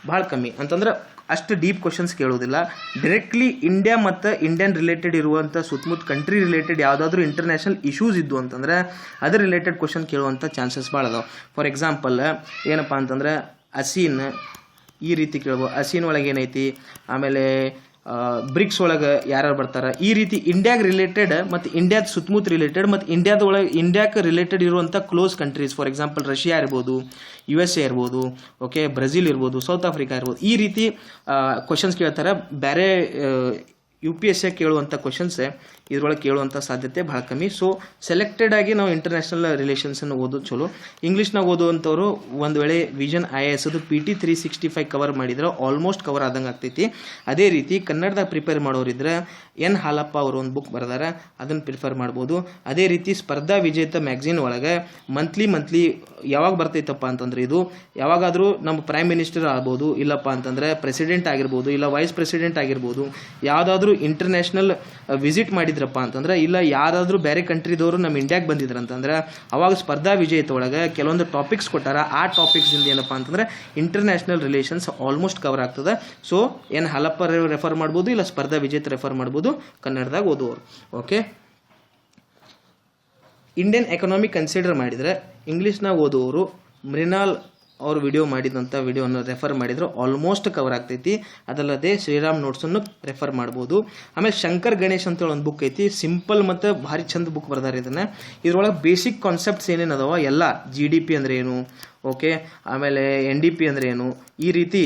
ಭಾಳ ಕಮ್ಮಿ. ಅಂತಂದ್ರೆ ಅಷ್ಟು ಡೀಪ್ ಕ್ವಶನ್ಸ್ ಕೇಳೋದಿಲ್ಲ. ಡೈರೆಕ್ಟ್ಲಿ ಇಂಡಿಯಾ ಮತ್ತು ಇಂಡಿಯನ್ ರಿಲೇಟೆಡ್ ಇರುವಂಥ ಸುತ್ತಮುತ್ತ ಕಂಟ್ರಿ ರಿಲೇಟೆಡ್ ಯಾವುದಾದ್ರೂ ಇಂಟರ್ನ್ಯಾಷನಲ್ ಇಶ್ಯೂಸ್ ಇದ್ದು ಅಂತಂದ್ರೆ ಅದರ ರಿಲೇಟೆಡ್ ಕ್ವಶನ್ ಕೇಳುವಂಥ ಚಾನ್ಸಸ್ ಭಾಳ ಅದಾವೆ. ಫಾರ್ ಎಕ್ಸಾಂಪಲ್ ಏನಪ್ಪ ಅಂತಂದ್ರೆ ಅಸೀನ್ ಈ ರೀತಿ ಕೇಳ್ಬೋದು, ಅಸೀನ್ ಒಳಗೆ ಏನೈತಿ, ಆಮೇಲೆ ಬ್ರಿಕ್ಸ್ ಒಳಗೆ ಯಾರ್ಯಾರು ಬರ್ತಾರೆ, ಈ ರೀತಿ ಇಂಡಿಯಾಗೆ ರಿಲೇಟೆಡ್ ಮತ್ತು ಇಂಡಿಯಾದ ಸುತ್ತಮುತ್ತ ರಿಲೇಟೆಡ್ ಮತ್ತು ಇಂಡಿಯಾಕ್ಕೆ ರಿಲೇಟೆಡ್ ಇರುವಂಥ close countries, for example Russia ಇರ್ಬೋದು, USA ಇರ್ಬೋದು, ಓಕೆ, ಬ್ರೆಜಿಲ್ ಇರ್ಬೋದು, ಸೌತ್ ಆಫ್ರಿಕಾ ಇರ್ಬೋದು, ಈ ರೀತಿ ಕ್ವಶನ್ಸ್ ಕೇಳ್ತಾರೆ. ಬೇರೆ UPSC ಕೇಳುವಂಥ ಕ್ವಶನ್ಸ್ ಇದ್ರೊಳಗೆ ಕೇಳುವಂಥ ಸಾಧ್ಯತೆ ಭಾಳ ಕಮ್ಮಿ. ಸೊ ಸೆಲೆಕ್ಟೆಡ್ ಆಗಿ ನಾವು ಇಂಟರ್ನ್ಯಾಷನಲ್ ರಿಲೇಷನ್ಸನ್ನು ಓದೋದು ಚಲೋ. ಇಂಗ್ಲೀಷ್ನಾಗ ಓದುವಂಥವ್ರು ಒಂದು ವೇಳೆ ವಿಷನ್ IAS ಅದು PT 365 ಕವರ್ ಮಾಡಿದ್ರೆ ಆಲ್ಮೋಸ್ಟ್ ಕವರ್ ಆದಂಗೆ ಆಗ್ತೈತಿ. ಅದೇ ರೀತಿ ಕನ್ನಡದಾಗ ಪ್ರಿಪೇರ್ ಮಾಡೋರಿದ್ರೆ N ಹಾಲಪ್ಪ ಅವರು ಒಂದು ಬುಕ್ ಬರ್ದಾರ, ಅದನ್ನು ಪ್ರಿಫರ್ ಮಾಡ್ಬೋದು. ಅದೇ ರೀತಿ ಸ್ಪರ್ಧಾ ವಿಜೇತ ಮ್ಯಾಗ್ಝಿನ್ ಒಳಗೆ ಮಂತ್ಲಿ ಯಾವಾಗ ಬರ್ತೈತಪ್ಪ ಅಂತಂದ್ರೆ ಇದು ಯಾವಾಗಾದರೂ ನಮ್ಮ ಪ್ರೈಮ್ ಮಿನಿಸ್ಟರ್ ಆಗ್ಬೋದು, ಇಲ್ಲಪ್ಪ ಅಂತಂದ್ರೆ ಪ್ರೆಸಿಡೆಂಟ್ ಆಗಿರ್ಬೋದು, ಇಲ್ಲ ವೈಸ್ ಪ್ರೆಸಿಡೆಂಟ್ ಆಗಿರ್ಬೋದು, ಯಾವುದಾದ್ರೂ ಇಂಟರ್ನ್ಯಾಷನಲ್ ವಿಸಿಟ್ ಮಾಡಿದ್ರಪ್ಪ ಅಂತಂದ್ರೆ, ಇಲ್ಲ ಯಾರಾದರೂ ಬೇರೆ ಕಂಟ್ರಿದವರು ನಮ್ಮ ಇಂಡಿಯಾಗೆ ಬಂದಿದ್ರಂತಂದ್ರೆ ಅವಾಗ ಸ್ಪರ್ಧಾ ವಿಜೇತ ಒಳಗೆ ಕೆಲವೊಂದು ಟಾಪಿಕ್ಸ್ ಕೊಟ್ಟಾರ. ಆ ಟಾಪಿಕ್ಸಿಂದ ಏನಪ್ಪ ಅಂತಂದ್ರೆ ಇಂಟರ್ನ್ಯಾಷನಲ್ ರಿಲೇಷನ್ಸ್ ಆಲ್ಮೋಸ್ಟ್ ಕವರ್ ಆಗ್ತದೆ. ಸೊ N ಹಾಲಪ್ಪ ರೆಫರ್ ಮಾಡ್ಬೋದು, ಇಲ್ಲ ಸ್ಪರ್ಧಾ ವಿಜೇತ ರೆಫರ್ ಮಾಡ್ಬೋದು ಕನ್ನಡದಾಗ ಓದುವವರು. ಓಕೆ, ಇಂಡಿಯನ್ ಎಕನಾಮಿ ಕನ್ಸಿಡರ್ ಮಾಡಿದರೆ ಇಂಗ್ಲೀಷ್ನಾಗ ಓದುವವರು ಮೃಣಾಲ್ ಅವ್ರು ವಿಡಿಯೋ ಮಾಡಿದಂಥ ವಿಡಿಯೋನ ರೆಫರ್ ಮಾಡಿದ್ರು ಆಲ್ಮೋಸ್ಟ್ ಕವರ್ ಆಗ್ತೈತಿ. ಅದಲ್ಲದೆ ಶ್ರೀರಾಮ್ ನೋಟ್ಸನ್ನು ರೆಫರ್ ಮಾಡ್ಬೋದು. ಆಮೇಲೆ ಶಂಕರ್ ಗಣೇಶ್ ಅಂತೇಳಿ ಒಂದು ಬುಕ್ ಐತಿ, ಸಿಂಪಲ್ ಮತ್ತು ಭಾರಿ ಚಂದ ಬುಕ್ ಬರ್ದಾರೆ. ಇದನ್ನು ಇದ್ರೊಳಗೆ ಬೇಸಿಕ್ ಕಾನ್ಸೆಪ್ಟ್ಸ್ ಏನೇನು ಅದಾವ ಎಲ್ಲ, GDP ಅಂದ್ರೆ ಏನು, ಓಕೆ, ಆಮೇಲೆ NDP ಅಂದ್ರೆ ಏನು, ಈ ರೀತಿ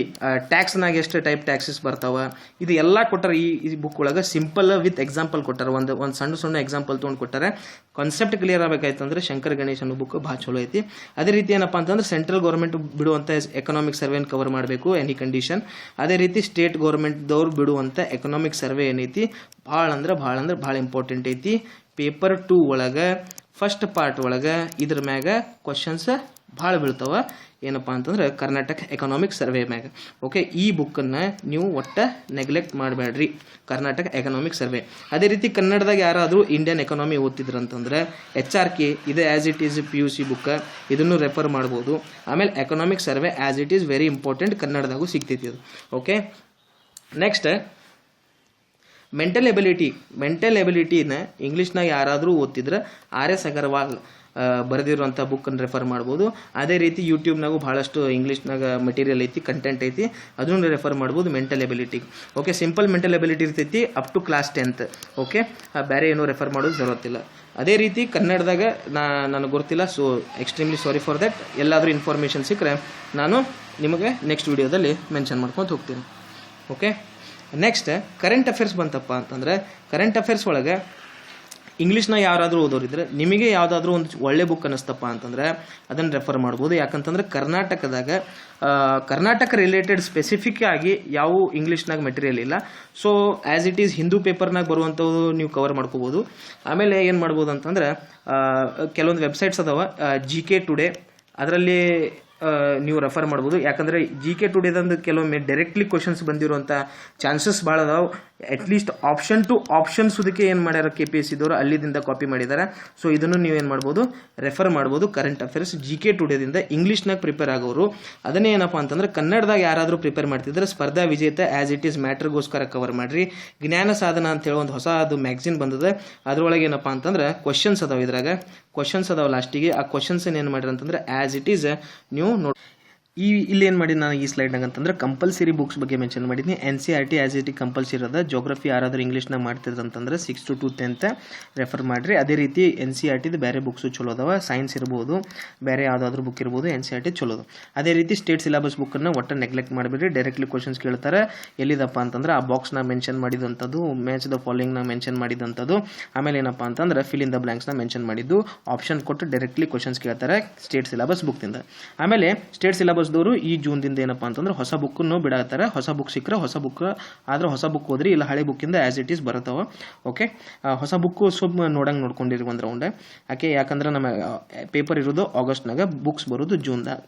ಟ್ಯಾಕ್ಸ್ನಾಗ ಎಷ್ಟು ಟೈಪ್ ಟ್ಯಾಕ್ಸಸ್ ಬರ್ತಾವ, ಇದು ಎಲ್ಲ ಕೊಟ್ಟಾರೆ. ಈ ಬುಕ್ ಒಳಗೆ ಸಿಂಪಲ್ ವಿತ್ ಎಕ್ಸಾಂಪಲ್ ಕೊಟ್ಟಾರೆ. ಒಂದು ಸಣ್ಣ ಎಕ್ಸಾಂಪಲ್ ತೊಗೊಂಡು ಕೊಟ್ಟಾರೆ. ಕಾನ್ಸೆಪ್ಟ್ ಕ್ಲಿಯರ್ ಆಗಬೇಕಾಯ್ತು ಅಂದ್ರೆ ಶಂಕರ್ ಗಣೇಶ್ ಅನ್ನೋ ಬುಕ್ ಭಾಳ ಚಲೋ ಐತಿ. ಅದೇ ರೀತಿ ಏನಪ್ಪ ಅಂತಂದ್ರೆ ಸೆಂಟ್ರಲ್ ಗೌರ್ಮೆಂಟ್ ಬಿಡುವಂಥ ಎಕನಾಮಿಕ್ ಸರ್ವೆನ ಕವರ್ ಮಾಡಬೇಕು ಎನಿ ಕಂಡೀಷನ್. ಅದೇ ರೀತಿ ಸ್ಟೇಟ್ ಗೌರ್ಮೆಂಟ್ದವ್ರು ಬಿಡುವಂಥ ಎಕನಾಮಿಕ್ ಸರ್ವೆ ಏನೈತಿ ಭಾಳ ಇಂಪಾರ್ಟೆಂಟ್ ಐತಿ. ಪೇಪರ್ 2 ಒಳಗೆ ಫಸ್ಟ್ ಪಾರ್ಟ್ ಒಳಗೆ ಇದ್ರ ಮ್ಯಾಗ ಕ್ವಶನ್ಸ್ ಭಾಳ ಬೀಳ್ತಾವ. ಏನಪ್ಪ ಅಂತಂದ್ರೆ ಕರ್ನಾಟಕ ಎಕನಾಮಿಕ್ ಸರ್ವೆ ಮ್ಯಾಗ. ಓಕೆ, ಈ ಬುಕ್ಕನ್ನು ನೀವು ಒಟ್ಟು ನೆಗ್ಲೆಕ್ಟ್ ಮಾಡಬೇಡ್ರಿ, ಕರ್ನಾಟಕ ಎಕನಾಮಿಕ್ ಸರ್ವೆ. ಅದೇ ರೀತಿ ಕನ್ನಡದಾಗ ಯಾರಾದರೂ ಇಂಡಿಯನ್ ಎಕನಾಮಿ ಓದ್ತಿದ್ರಂತಂದ್ರೆ HRK ಇದು as it is PUC book, ಇದನ್ನು ರೆಫರ್ ಮಾಡ್ಬೋದು. ಆಮೇಲೆ economic survey as it is very important, ಕನ್ನಡದಾಗೂ ಸಿಗ್ತೈತಿ ಅದು. ಓಕೆ, ನೆಕ್ಸ್ಟ್ ಮೆಂಟಲ್ ಎಬಿಲಿಟಿನ ಇಂಗ್ಲೀಷ್ನಾಗ ಯಾರಾದರೂ ಓದ್ತಿದ್ರೆ RS ಅಗರ್ವಾಲ್ ಬರೆದಿರುವಂಥ ಬುಕ್ಕನ್ನು ರೆಫರ್ ಮಾಡ್ಬೋದು. ಅದೇ ರೀತಿ ಯೂಟ್ಯೂಬ್ನಾಗೂ ಭಾಳಷ್ಟು ಇಂಗ್ಲೀಷ್ನಾಗ ಮಟೀರಿಯಲ್ ಐತಿ, ಕಂಟೆಂಟ್ ಐತಿ, ಅದನ್ನು ರೆಫರ್ ಮಾಡ್ಬೋದು mental ability. Okay, simple mental ability ಇರ್ತೈತಿ up to class 10th. Okay, ಬೇರೆ ಏನೂ ರೆಫರ್ ಮಾಡೋದು ಜರುತ್ತಿಲ್ಲ. ಅದೇ ರೀತಿ ಕನ್ನಡದಾಗ ನನಗೆ ಗೊತ್ತಿಲ್ಲ, so extremely sorry for that. ಎಲ್ಲಾದರೂ ಇನ್ಫಾರ್ಮೇಷನ್ ಸಿಕ್ಕರೆ ನಾನು ನಿಮಗೆ ನೆಕ್ಸ್ಟ್ ವಿಡಿಯೋದಲ್ಲಿ ಮೆನ್ಷನ್ ಮಾಡ್ಕೊಂಡು ಹೋಗ್ತೀನಿ. ಓಕೆ, ನೆಕ್ಸ್ಟ್ ಕರೆಂಟ್ ಅಫೇರ್ಸ್ ಬಂತಪ್ಪ ಅಂತಂದರೆ ಕರೆಂಟ್ ಅಫೇರ್ಸ್ ಒಳಗೆ ಇಂಗ್ಲೀಷ್ನ ಯಾರಾದರೂ ಓದೋರಿದ್ರೆ ನಿಮಗೆ ಯಾವುದಾದ್ರೂ ಒಂದು ಒಳ್ಳೆ ಬುಕ್ ಅನ್ನಿಸ್ತಪ್ಪ ಅಂತಂದರೆ ಅದನ್ನು ರೆಫರ್ ಮಾಡ್ಬೋದು. ಯಾಕಂತಂದ್ರೆ ಕರ್ನಾಟಕ ರಿಲೇಟೆಡ್ ಸ್ಪೆಸಿಫಿಕ್ ಆಗಿ ಯಾವ ಇಂಗ್ಲೀಷ್ನಾಗ ಮೆಟೀರಿಯಲ್ ಇಲ್ಲ. So as it is Hindu ಪೇಪರ್ನಾಗ ಬರುವಂಥವು ನೀವು ಕವರ್ ಮಾಡ್ಕೋಬೋದು. ಆಮೇಲೆ ಏನು ಮಾಡ್ಬೋದು ಅಂತಂದ್ರೆ ಕೆಲವೊಂದು ವೆಬ್ಸೈಟ್ಸ್ ಅದಾವ, GK ಟುಡೇ, ಅದರಲ್ಲಿ ನೀವು ರೆಫರ್ ಮಾಡ್ಬೋದು. ಯಾಕಂದರೆ GK ಟುಡೇದಂದು ಕೆಲವೊಮ್ಮೆ ಡೈರೆಕ್ಟ್ಲಿ ಕ್ವಶನ್ಸ್ ಬಂದಿರುವಂಥ ಚಾನ್ಸಸ್ ಭಾಳ ಅದಾವೆ. ಅಟ್ಲೀಸ್ಟ್ ಆಪ್ಷನ್ ಟು ಆಪ್ಷನ್ ಸುದಕ್ಕೆ ಏನು ಮಾಡ್ಯಾರ KPSC ದವರು ಅಲ್ಲಿದಿಂದ ಕಾಪಿ ಮಾಡಿದ್ದಾರೆ. ಸೊ ಇದನ್ನು ನೀವೇನು ಮಾಡ್ಬೋದು, ರೆಫರ್ ಮಾಡ್ಬೋದು. ಕರೆಂಟ್ ಅಫೇರ್ಸ್ GK ಟುಡೇದಿಂದ ಇಂಗ್ಲೀಷ್ನಾಗ ಪ್ರಿಪೇರ್ ಆಗೋರು ಅದನ್ನೇ ಏನಪ್ಪ ಅಂತಂದ್ರೆ ಕನ್ನಡದಾಗ ಯಾರಾದರೂ ಪ್ರಿಪೇರ್ ಮಾಡ್ತಿದ್ರೆ ಸ್ಪರ್ಧಾ ವಿಜೇತ ಆ್ಯಸ್ ಇಟ್ ಈಸ್ ಮ್ಯಾಟ್ರಿಗೋಸ್ಕರ ಕವರ್ ಮಾಡಿರಿ. ಜ್ಞಾನ ಸಾಧನ ಅಂತ ಹೇಳಿ ಒಂದು ಹೊಸ ಅದು ಮ್ಯಾಗ್ಝಿನ್ ಬಂದಿದೆ. ಅದರೊಳಗೆ ಏನಪ್ಪ ಅಂತಂದ್ರೆ ಕ್ವಶನ್ಸ್ ಅದಾವೆ, ಇದ್ರಾಗ ಕ್ವಶನ್ಸ್ ಅದಾವೆ. ಲಾಸ್ಟಿಗೆ ಆ ಕ್ವಶನ್ಸ್ ಏನು ಮಾಡಿರಿ ಅಂತಂದ್ರೆ ಆ್ಯಸ್ ಇಟ್ ಈಸ್ ನೀವು ನೋಡಿ. ಇಲ್ಲಿ ಏನು ಮಾಡಿ ನಾನು ಈ ಸ್ಲೈಡ್ನಾಗ ಅಂತಂದ್ರೆ ಕಂಪಲ್ಸರಿ ಬುಕ್ಸ್ ಬಗ್ಗೆ ಮೆನ್ಷನ್ ಮಾಡಿದ್ದೀನಿ. NCERT ಆ್ಯಸ್ ಇಟ್ ಕಂಪಲ್ಸರಿ ಅದ. ಜೋಗ್ರಫಿ ಯಾರಾದರೂ ಇಂಗ್ಲೀಷ್ನಾಗ ಮಾಡ್ತಿದ್ರು ಅಂತಂದ್ರೆ 6th to 10th ರೆಫರ್ ಮಾಡಿರಿ. ಅದೇ ರೀತಿ NCERTದು ಬೇರೆ ಬುಕ್ಸು ಚಲೋ ಅದಾವ. ಸೈನ್ಸ್ ಇರ್ಬೋದು, ಬೇರೆ ಯಾವುದಾದ್ರೂ ಬುಕ್ ಇರ್ಬೋದು, NCERT ಚಲೋ. ಅದೇ ರೀತಿ ಸ್ಟೇಟ್ ಸಿಲೆಬಸ್ ಬುಕ್ಕನ್ನು ಒಟ್ಟು ನೆಗ್ಲೆಕ್ಟ್ ಮಾಡಿಬಿಡ್ರಿ. ಡೈರೆಕ್ಟ್ಲಿ ಕ್ವಶನ್ಸ್ ಕೇಳ್ತಾರೆ. ಎಲ್ಲಿದಪ್ಪ ಅಂತಂದ್ರೆ ಆ ಬಾಕ್ಸ್ನ ಮೆನ್ಷನ್ ಮಾಡಿದಂಥದ್ದು, ಮ್ಯಾಚ್ ದ ಫಾಲೋಯಿಂಗ್ನ ಮೆನ್ಷನ್ ಮಾಡಿದಂಥದ್ದು, ಆಮೇಲೆ ಏನಪ್ಪ ಅಂತಂದ್ರೆ ಫಿಲ್ ಇನ್ ದ ಬ್ಲ್ಯಾಂಕ್ಸ್ನ ಮೆನ್ಷನ್ ಮಾಡಿದ್ದು, ಆಪ್ಷನ್ ಕೊಟ್ಟು ಡೈರೆಕ್ಟ್ಲಿ ಕ್ವಶನ್ಸ್ ಕೇಳ್ತಾರೆ ಸ್ಟೇಟ್ ಸಿಲೆಬಸ್ ಬುಕ್ದಿಂದ. ಆಮೇಲೆ ಸ್ಟೇಟ್ ಸಿಲೆಬಸ್ ದವರು ಈ ಜೂನ್ದಿಂದ ಏನಪ್ಪ ಅಂತಂದ್ರೆ ಹೊಸ ಬುಕ್ಕನ್ನು ಬಿಡಾತಾರೆ. ಹೊಸ ಬುಕ್ ಸಿಕ್ಕರೆ ಹೊಸ ಬುಕ್, ಆದ್ರೆ ಹೊಸ ಬುಕ್ ಹೋದ್ರಿ ಇಲ್ಲ ಹಳೆ ಬುಕ್ಕಿಂದ ಆ್ಯಸ್ ಇಟ್ ಈಸ್ ಬರುತ್ತಾವ. ಓಕೆ, ಹೊಸ ಬುಕ್ಕು ಸ್ವಲ್ಪ ನೋಡಿರಿ ಒಂದು ರೌಂಡ್. ಯಾಕಂದ್ರೆ ನಮ್ಮ ಪೇಪರ್ ಇರೋದು ಆಗಸ್ಟ್ನಾಗ, ಬುಕ್ಸ್ ಬರೋದು ಜೂನ್ದಾಗ.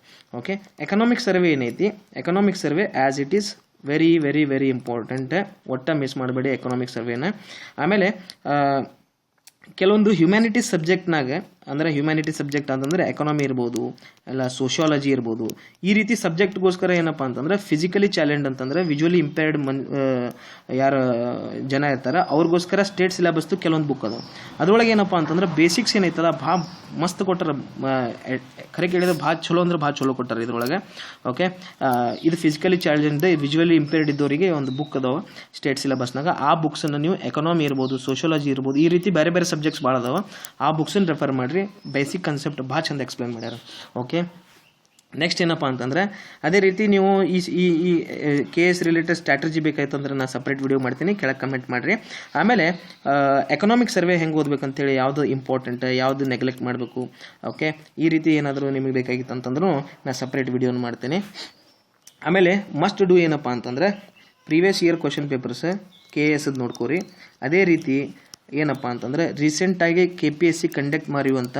ಓಕೆ, ಎಕನಾಮಿಕ್ ಸರ್ವೆ ಏನೈತಿ, economic survey as it is very very very important. ಒಟ್ಟ ಮಿಸ್ ಮಾಡಬೇಡಿ ಎಕನಾಮಿಕ್ ಸರ್ವೆನ. ಆಮೇಲೆ ಕೆಲವೊಂದು ಹ್ಯುಮ್ಯಾನಿಟೀಸ್ ಸಬ್ಜೆಕ್ಟ್ನಾಗ, ಅಂದರೆ ಹ್ಯುಮ್ಯಾನಿಟಿ ಸಬ್ಜೆಕ್ಟ್ ಅಂತಂದರೆ ಎಕಾನಮಿ ಇರ್ಬೋದು, ಇಲ್ಲ ಸೋಷಿಯಾಲಜಿ ಇರ್ಬೋದು, ಈ ರೀತಿ ಸಬ್ಜೆಕ್ಟ್ಗೋಸ್ಕರ ಏನಪ್ಪ ಅಂತಂದರೆ ಫಿಸಿಕಲಿ ಚಾಲೆಂಜ್ ಅಂತಂದರೆ ವಿಜುವಲಿ ಇಂಪೇರ್ಡ್ ಯಾರು ಜನ ಇರ್ತಾರೆ ಅವ್ರಿಗೋಸ್ಕರ ಸ್ಟೇಟ್ ಸಿಲೆಬಸ್ದು ಕೆಲವೊಂದು ಬುಕ್ ಅದಾವೆ. ಅದರೊಳಗೆ ಏನಪ್ಪ ಅಂತಂದ್ರೆ ಬೇಸಿಕ್ಸ್ ಏನೈತಲ್ಲ ಭಾಳ ಮಸ್ತ್ ಕೊಟ್ಟಾರ. ಖರೆ ಕೇಳಿದ್ರೆ ಭಾಳ ಚಲೋ ಅಂದ್ರೆ ಭಾಳ ಚಲೋ ಕೊಟ್ಟಾರೆ ಇದ್ರೊಳಗೆ. ಓಕೆ, ಇದು ಫಿಸಿಕಲಿ ಚಾಲೆಂಜ್ ವಿಜುವಲಿ ಇಂಪೇರ್ಡ್ ಇದ್ದವರಿಗೆ ಒಂದು ಬುಕ್ ಅದಾವೆ ಸ್ಟೇಟ್ ಸಿಲೆಬಸ್ನಾಗ. ಆ ಬುಕ್ಸನ್ನು ನೀವು ಎಕಾನಮಿ ಇರ್ಬೋದು, ಸೋಷಿಯಾಲಜಿ ಇರ್ಬೋದು, ಈ ರೀತಿ ಬೇರೆ ಬೇರೆ ಸಬ್ಜೆಕ್ಟ್ಸ್ ಭಾಳ ಅದಾವೆ. ಆ ಬುಕ್ಸನ್ನು ರೆಫರ್ ಮಾಡಿರಿ. ಬೇಸಿಕ್ ಕಾನ್ಸೆಪ್ಟ್ ಭಾಳ ಚಂದ ಎಕ್ಸ್ಪ್ಲೇನ್ ಮಾಡ್ಯಾರ. ಓಕೆ, ನೆಕ್ಸ್ಟ್ ಏನಪ್ಪ ಅಂತಂದರೆ ಅದೇ ರೀತಿ ನೀವು ಈ KS ರಿಲೇಟೆಡ್ ಸ್ಟ್ರಾಟಜಿ ಬೇಕಾಯ್ತಂದ್ರೆ ನಾನು ಸಪ್ರೇಟ್ ವಿಡಿಯೋ ಮಾಡ್ತೀನಿ, ಕೆಳಗೆ ಕಮೆಂಟ್ ಮಾಡಿರಿ. ಆಮೇಲೆ ಎಕನಾಮಿಕ್ ಸರ್ವೆ ಹೆಂಗೆ ಓದ್ಬೇಕಂತೇಳಿ, ಯಾವುದು ಇಂಪಾರ್ಟೆಂಟ್, ಯಾವುದು ನೆಗ್ಲೆಕ್ಟ್ ಮಾಡಬೇಕು, ಓಕೆ, ಈ ರೀತಿ ಏನಾದರೂ ನಿಮಗೆ ಬೇಕಾಗಿತ್ತು ಅಂತಂದ್ರೂ ನಾನು ಸಪ್ರೇಟ್ ವಿಡಿಯೋನ ಮಾಡ್ತೀನಿ. ಆಮೇಲೆ ಮಸ್ಟ್ ಡೂ ಏನಪ್ಪ ಅಂತಂದರೆ ಪ್ರೀವಿಯಸ್ ಇಯರ್ ಕ್ವಶನ್ ಪೇಪರ್ಸ್ KSದು ನೋಡ್ಕೋರಿ. ಅದೇ ರೀತಿ ಏನಪ್ಪ ಅಂತಂದರೆ ರೀಸೆಂಟಾಗಿ KPSC ಕಂಡಕ್ಟ್ ಮಾಡಿರುವಂಥ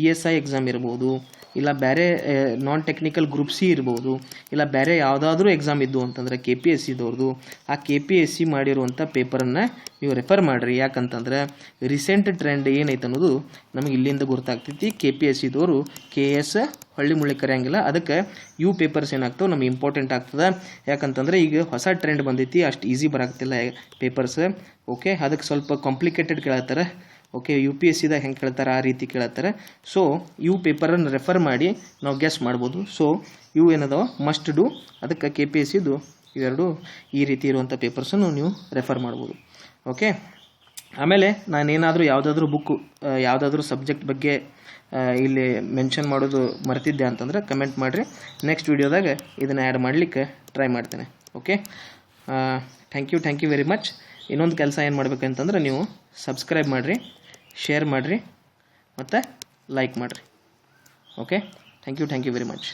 ESI ಎಕ್ಸಾಮ್ ಇರ್ಬೋದು, ಇಲ್ಲ ಬೇರೆ ನಾನ್ ಟೆಕ್ನಿಕಲ್ ಗ್ರೂಪ್ C ಇರ್ಬೋದು, ಇಲ್ಲ ಬೇರೆ ಯಾವುದಾದ್ರೂ ಎಕ್ಸಾಮ್ ಇದ್ದು ಅಂತಂದರೆ KPSCದವ್ರದ್ದು, ಆ KPSC ಮಾಡಿರುವಂಥ ಪೇಪರನ್ನು ನೀವು ರೆಫರ್ ಮಾಡಿರಿ. ಯಾಕಂತಂದರೆ ರೀಸೆಂಟ್ ಟ್ರೆಂಡ್ ಏನೈತೆ ಅನ್ನೋದು ನಮಗೆ ಇಲ್ಲಿಂದ ಗೊತ್ತಾಗ್ತೈತಿ. KPSCದವರು KS ಹಳ್ಳಿ ಮುಳ್ಳಿ ಕರೆಯಂಗಿಲ್ಲ. ಅದಕ್ಕೆ ಇವು ಪೇಪರ್ಸ್ ಏನಾಗ್ತವೆ ನಮಗೆ ಇಂಪಾರ್ಟೆಂಟ್ ಆಗ್ತದೆ. ಯಾಕಂತಂದರೆ ಈಗ ಹೊಸ ಟ್ರೆಂಡ್ ಬಂದೈತಿ, ಅಷ್ಟು ಈಸಿ ಬರಾಗ್ತಿಲ್ಲ ಪೇಪರ್ಸ್. ಓಕೆ, ಅದಕ್ಕೆ ಸ್ವಲ್ಪ ಕಾಂಪ್ಲಿಕೇಟೆಡ್ ಕೇಳ್ತಾರೆ. ಓಕೆ, UPSCದಾಗ ಹೆಂಗೆ ಕೇಳ್ತಾರೆ ಆ ರೀತಿ ಕೇಳ್ತಾರೆ. ಸೊ ಇವು ಪೇಪರನ್ನು ರೆಫರ್ ಮಾಡಿ ನಾವು ಗೆಸ್ ಮಾಡ್ಬೋದು. ಸೊ ಇವು ಏನದಾವ ಮಸ್ಟ್ ಡೂ. ಅದಕ್ಕೆ KPSCದು ಇವೆರಡು ಈ ರೀತಿ ಇರುವಂಥ ಪೇಪರ್ಸನ್ನು ನೀವು ರೆಫರ್ ಮಾಡ್ಬೋದು. ಓಕೆ, ಆಮೇಲೆ ನಾನೇನಾದರೂ ಯಾವುದಾದ್ರೂ ಬುಕ್ಕು, ಯಾವುದಾದ್ರೂ ಸಬ್ಜೆಕ್ಟ್ ಬಗ್ಗೆ ಇಲ್ಲಿ ಮೆನ್ಷನ್ ಮಾಡೋದು ಮರ್ತಿದ್ದೆ ಅಂತಂದ್ರೆ ಕಮೆಂಟ್ ಮಾಡಿರಿ. ನೆಕ್ಸ್ಟ್ ವಿಡಿಯೋದಾಗ ಇದನ್ನು ಆ್ಯಡ್ ಮಾಡಲಿಕ್ಕೆ ಟ್ರೈ ಮಾಡ್ತೇನೆ. Okay, thank you very much. ಇನ್ನೊಂದು ಕೆಲಸ ಏನು ಮಾಡ್ಬೇಕಂತಂದ್ರೆ ನೀವು ಸಬ್ಸ್ಕ್ರೈಬ್ ಮಾಡಿರಿ, ಶೇರ್ ಮಾಡಿರಿ ಮತ್ತು ಲೈಕ್ ಮಾಡಿರಿ. Okay, thank you very much.